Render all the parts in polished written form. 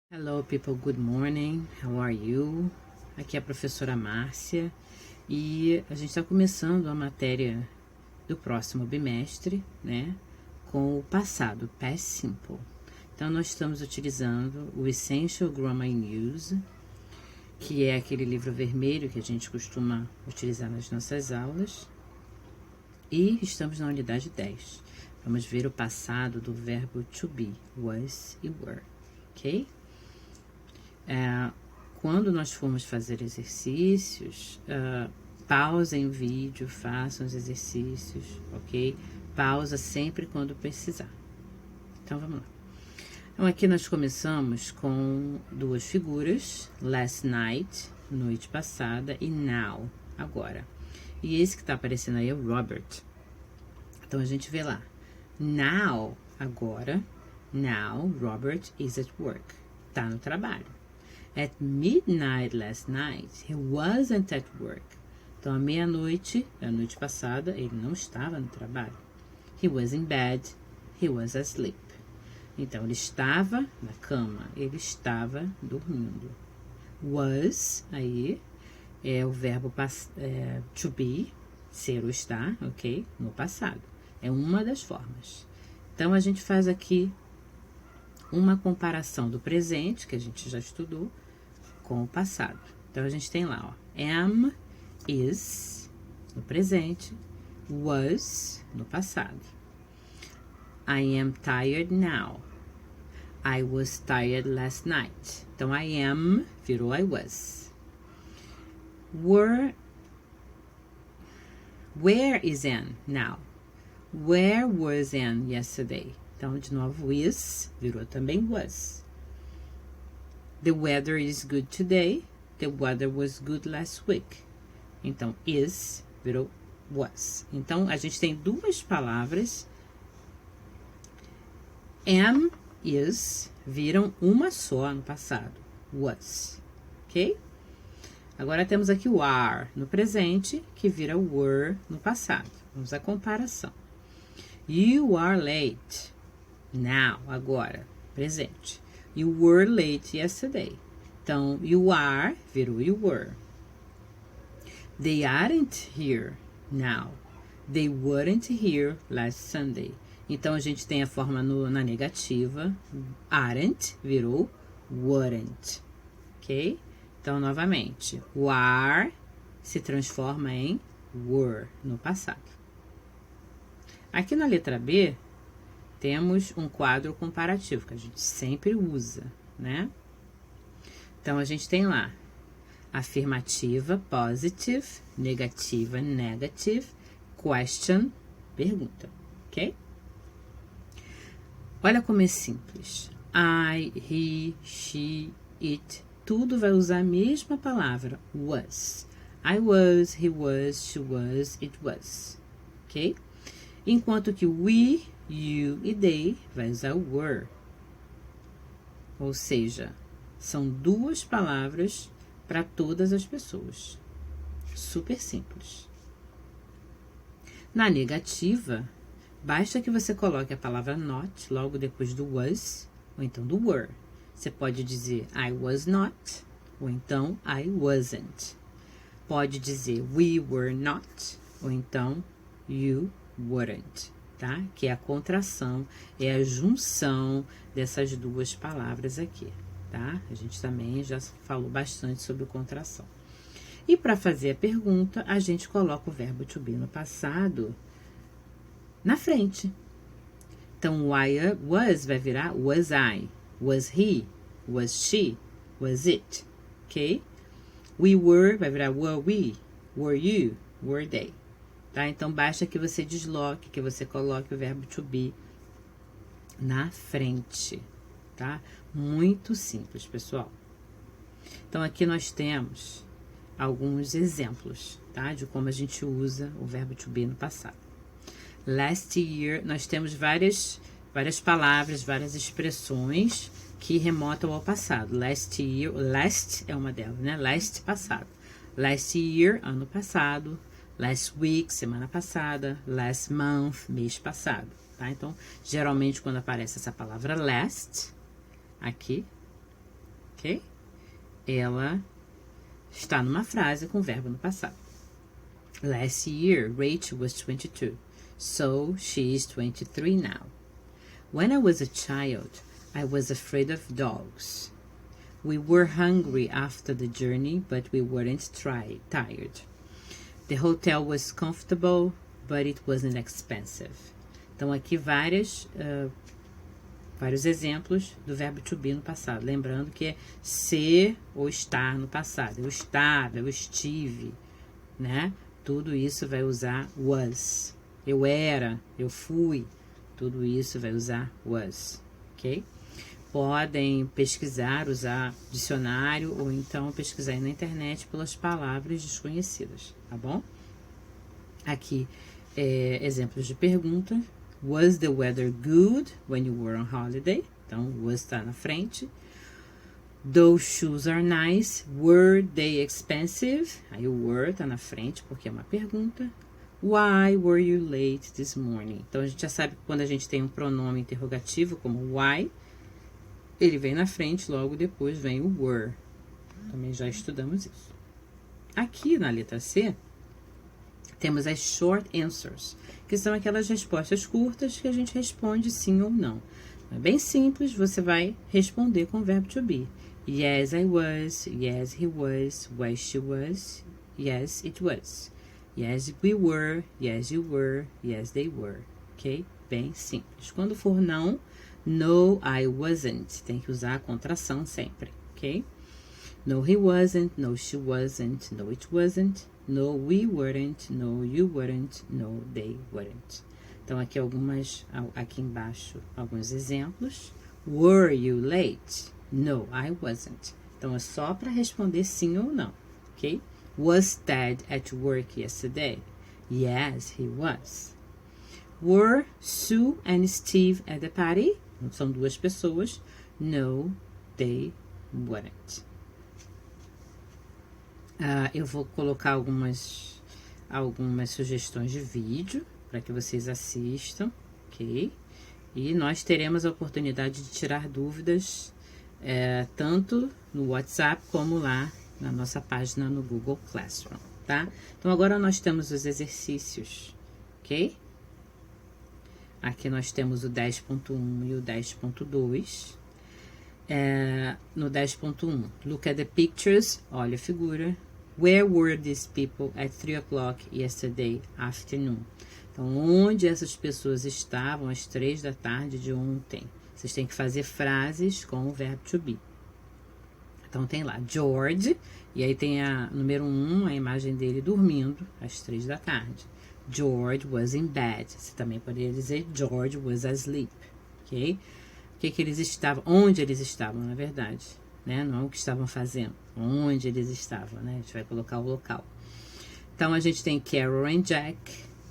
Hello people, good morning, how are you? Aqui é a professora Márcia e a gente está começando a matéria do próximo bimestre, né? Com o passado, past simple. Então nós estamos utilizando o Essential Grammar in Use, que é aquele livro vermelho que a gente costuma utilizar nas nossas aulas. E estamos na unidade 10. Vamos ver o passado do verbo to be, was e were, ok? Quando nós formos fazer exercícios, pausem o vídeo, façam os exercícios, ok? Pausa sempre quando precisar. Então, vamos lá. Então, aqui nós começamos com duas figuras, last night, noite passada, e now, agora. E esse que está aparecendo aí é o Robert. Então, a gente vê lá, now, agora, now, Robert is at work. Tá no trabalho. At midnight last night, he wasn't at work. Então, à meia-noite, da noite passada, ele não estava no trabalho. He was in bed, he was asleep. Então, ele estava na cama, ele estava dormindo. Was, aí, é o verbo to be, ser ou estar, ok? No passado. É uma das formas. Então, a gente faz aqui uma comparação do presente, que a gente já estudou, com o passado. Então, a gente tem lá, ó, am, is, no presente, was, no passado. I am tired now. I was tired last night. Então, I am virou I was. Where is Anne now? Where was Anne yesterday? Então, de novo, is virou também was. The weather is good today. The weather was good last week. Então, is virou was. Então, a gente tem duas palavras. Am, is, viram uma só no passado. Was. Ok? Agora temos aqui o are no presente, que vira were no passado. Vamos à comparação. You are late. Now, agora, presente. You were late yesterday. Então, you are virou you were. They aren't here now. They weren't here last Sunday. Então, a gente tem a forma na negativa. Aren't virou weren't. Ok? Então, novamente, o are se transforma em were no passado. Aqui na letra B, temos um quadro comparativo, que a gente sempre usa, né? Então, a gente tem lá afirmativa, positive, negativa, negative, question, pergunta, ok? Olha como é simples. I, he, she, it, tudo vai usar a mesma palavra, was. I was, he was, she was, it was, ok? Enquanto que we, you e they vai usar o were. Ou seja, são duas palavras para todas as pessoas. Super simples. Na negativa, basta que você coloque a palavra not logo depois do was, ou então do were. Você pode dizer I was not, ou então I wasn't. Pode dizer we were not, ou então you weren't. Tá? Que é a contração, é a junção dessas duas palavras aqui, tá? A gente também já falou bastante sobre contração. E para fazer a pergunta, a gente coloca o verbo to be no passado na frente. Então, was vai virar was I, was he, was she, was it, ok? We were vai virar were we, were you, were they. Tá? Então, basta que você desloque, que você coloque o verbo to be na frente, tá? Muito simples, pessoal. Então, aqui nós temos alguns exemplos, tá? De como a gente usa o verbo to be no passado. Last year, nós temos várias palavras, várias expressões que remontam ao passado. Last year, last é uma delas, né? Last, passado. Last year, ano passado. Last week, semana passada. Last month, mês passado, tá? Então, geralmente, quando aparece essa palavra last, aqui, ok? Ela está numa frase com o verbo no passado. Last year, Rachel was 22, so she is 23 now. When I was a child, I was afraid of dogs. We were hungry after the journey, but we weren't tired. The hotel was comfortable, but it wasn't expensive. Então, aqui vários exemplos do verbo to be no passado. Lembrando que é ser ou estar no passado. Eu estava, eu estive, né? Tudo isso vai usar was. Eu era, eu fui. Tudo isso vai usar was, ok? Podem pesquisar, usar dicionário ou então pesquisar aí na internet pelas palavras desconhecidas, tá bom? Aqui, exemplos de pergunta. Was the weather good when you were on holiday? Então, was está na frente. Those shoes are nice. Were they expensive? Aí o were está na frente porque é uma pergunta. Why were you late this morning? Então, a gente já sabe que quando a gente tem um pronome interrogativo como why, ele vem na frente, logo depois vem o were. Também já estudamos isso. Aqui na letra C, temos as short answers, que são aquelas respostas curtas que a gente responde sim ou não. É bem simples, você vai responder com o verbo to be. Yes, I was. Yes, he was. Was, she was. Yes, it was. Yes, we were. Yes, you were. Yes, they were. Ok? Bem simples. Quando for não, no, I wasn't. Tem que usar a contração sempre, ok? No, he wasn't. No, she wasn't. No, it wasn't. No, we weren't. No, you weren't. No, they weren't. Então, aqui embaixo, alguns exemplos. Were you late? No, I wasn't. Então, é só para responder sim ou não, ok? Was Ted at work yesterday? Yes, he was. Were Sue and Steve at the party? São duas pessoas. No, they weren't. Eu vou colocar algumas sugestões de vídeo para que vocês assistam, ok? E nós teremos a oportunidade de tirar dúvidas tanto no WhatsApp como lá na nossa página no Google Classroom, tá? Então, agora nós temos os exercícios, ok? Aqui nós temos o 10.1 e o 10.2. No 10.1, look at the pictures, olha a figura. Where were these people at 3 o'clock yesterday afternoon? Então, onde essas pessoas estavam às 3 da tarde de ontem? Vocês têm que fazer frases com o verbo to be. Então, tem lá George, e aí tem a número 1, a imagem dele dormindo às 3 da tarde. George was in bed. Você também poderia dizer George was asleep, ok? Eles estavam, onde eles estavam, na verdade, né? Não o que estavam fazendo, onde eles estavam, né? A gente vai colocar o local. Então, a gente tem Carol and Jack.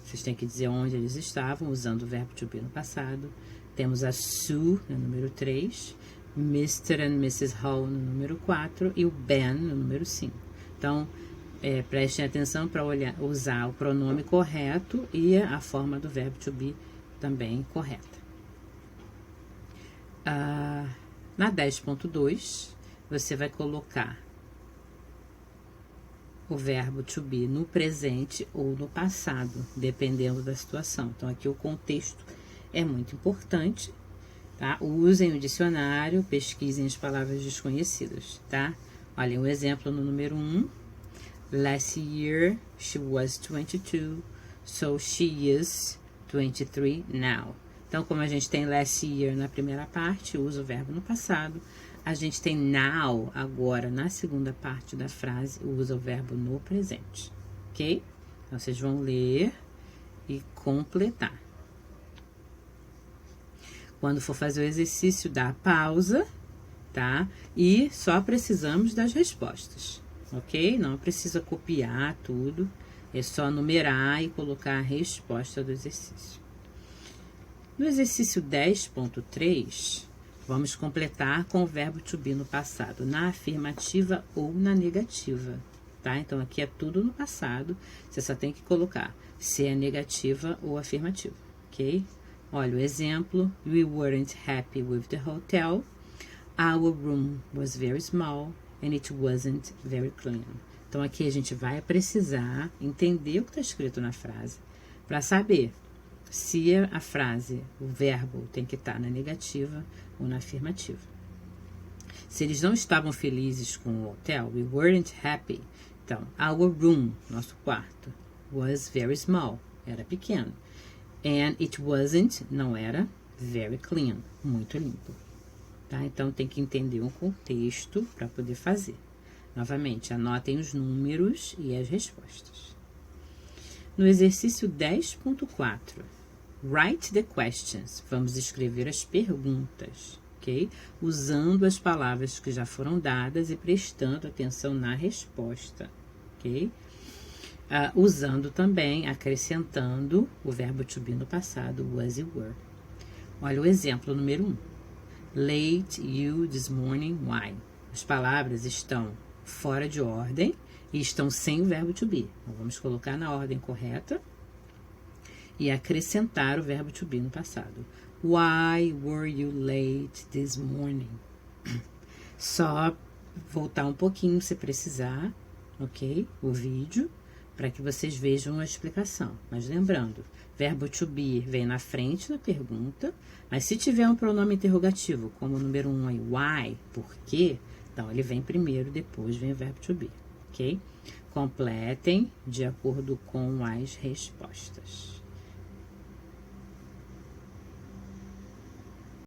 Vocês têm que dizer onde eles estavam, usando o verbo to be no passado. Temos a Sue, no número 3. Mr. and Mrs. Hall, no número 4. E o Ben, no número 5. Então, prestem atenção para usar o pronome correto e a forma do verbo to be também correta. Na 10.2, você vai colocar o verbo to be no presente ou no passado, dependendo da situação. Então, aqui o contexto é muito importante, tá? Usem o dicionário, pesquisem as palavras desconhecidas, tá? Olhem o exemplo no número 1. Last year, she was 22, so she is 23 now. Então, como a gente tem last year na primeira parte, usa o verbo no passado. A gente tem now, agora, na segunda parte da frase, usa o verbo no presente, ok? Então, vocês vão ler e completar. Quando for fazer o exercício, dá pausa, tá? E só precisamos das respostas, ok? Não precisa copiar tudo, é só numerar e colocar a resposta do exercício. No exercício 10.3, vamos completar com o verbo to be no passado, na afirmativa ou na negativa, tá? Então, aqui é tudo no passado, você só tem que colocar se é negativa ou afirmativa, ok? Olha o exemplo. We weren't happy with the hotel. Our room was very small and it wasn't very clean. Então, aqui a gente vai precisar entender o que está escrito na frase para saber se a frase, o verbo, tem que estar na negativa ou na afirmativa. Se eles não estavam felizes com o hotel, we weren't happy. Então, our room, nosso quarto, was very small, era pequeno. And it wasn't, não era, very clean, muito limpo. Tá? Então, tem que entender o contexto para poder fazer. Novamente, anotem os números e as respostas. No exercício 10.4, write the questions. Vamos escrever as perguntas, ok? Usando as palavras que já foram dadas e prestando atenção na resposta, ok? Usando também, acrescentando o verbo to be no passado, was e were. Olha o exemplo número 1. Late you this morning, why? As palavras estão fora de ordem e estão sem o verbo to be. Então, vamos colocar na ordem correta e acrescentar o verbo to be no passado. Why were you late this morning? Só voltar um pouquinho se precisar, ok? O vídeo, para que vocês vejam a explicação. Mas lembrando, verbo to be vem na frente da pergunta, mas se tiver um pronome interrogativo, como o número 1 aí, why, por quê? Então, ele vem primeiro, depois vem o verbo to be, ok? Completem de acordo com as respostas.